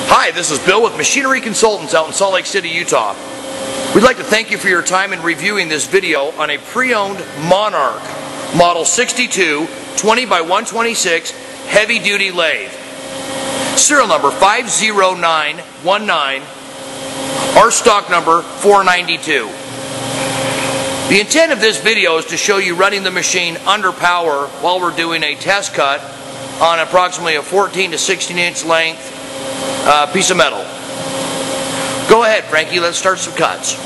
Hi, this is Bill with Machinery Consultants out in Salt Lake City, Utah. We'd like to thank you for your time in reviewing this video on a pre-owned Monarch Model 62 20x126 heavy-duty lathe. Serial number 50919, our stock number 492. The intent of this video is to show you running the machine under power while we're doing a test cut on approximately a 14 to 16 inch length piece of metal. Go ahead, Frankie, let's start some cuts.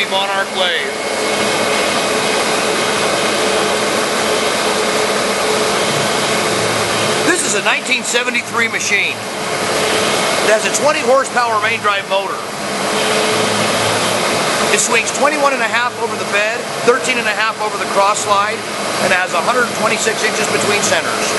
Monarch lathe. This is a 1973 machine. It has a 20 horsepower main drive motor. It swings 21.5 over the bed, 13.5 over the cross slide, and has 126 inches between centers.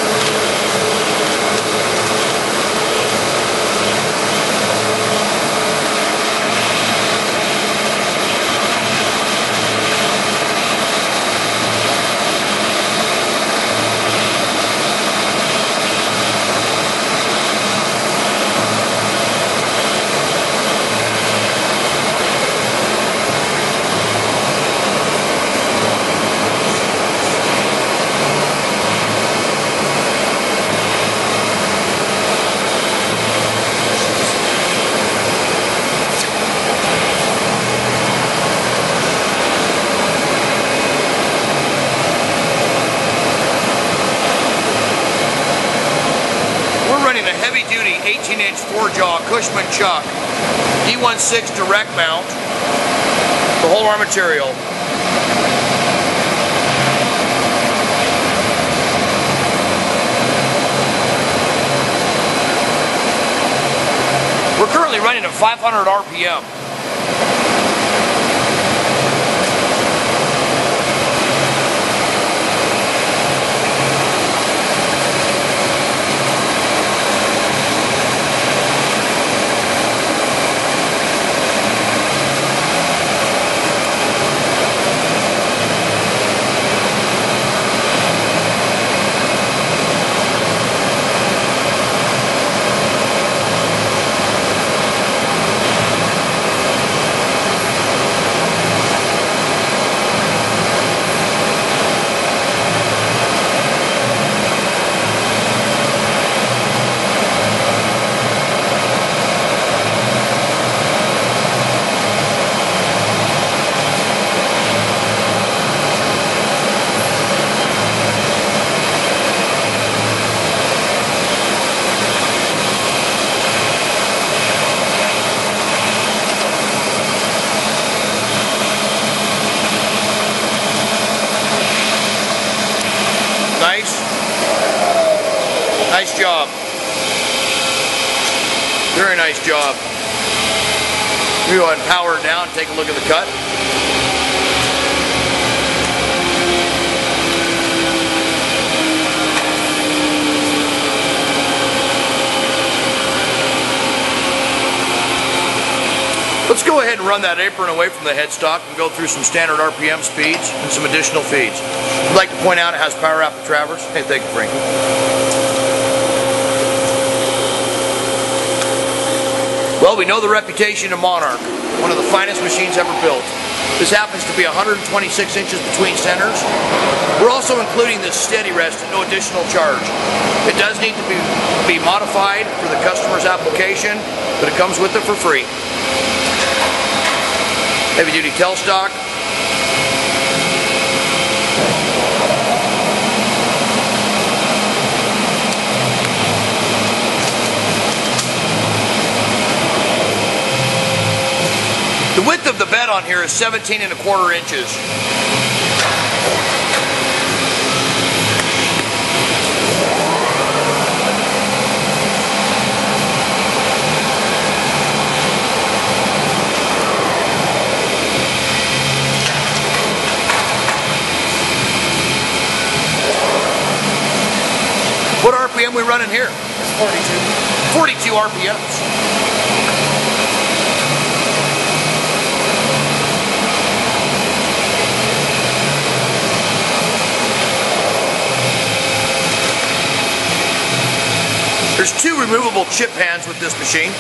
A heavy-duty 18-inch 4-jaw Cushman chuck, D1-6 direct mount, the whole our material. We're currently running at 500 RPM. Nice job. Very nice job. We go ahead and power it down and take a look at the cut. Let's go ahead and run that apron away from the headstock and go through some standard RPM speeds and some additional feeds. I'd like to point out it has power out the traverse. Hey, thank you, Frankie. Well, we know the reputation of Monarch, one of the finest machines ever built. This happens to be 126 inches between centers. We're also including this steady rest at no additional charge. It does need to be modified for the customer's application, but it comes with it for free. Heavy duty tailstock. The width of the bed on here is 17¼ inches. What RPM we running here? 42 RPMs. There's 2 removable chip pans with this machine.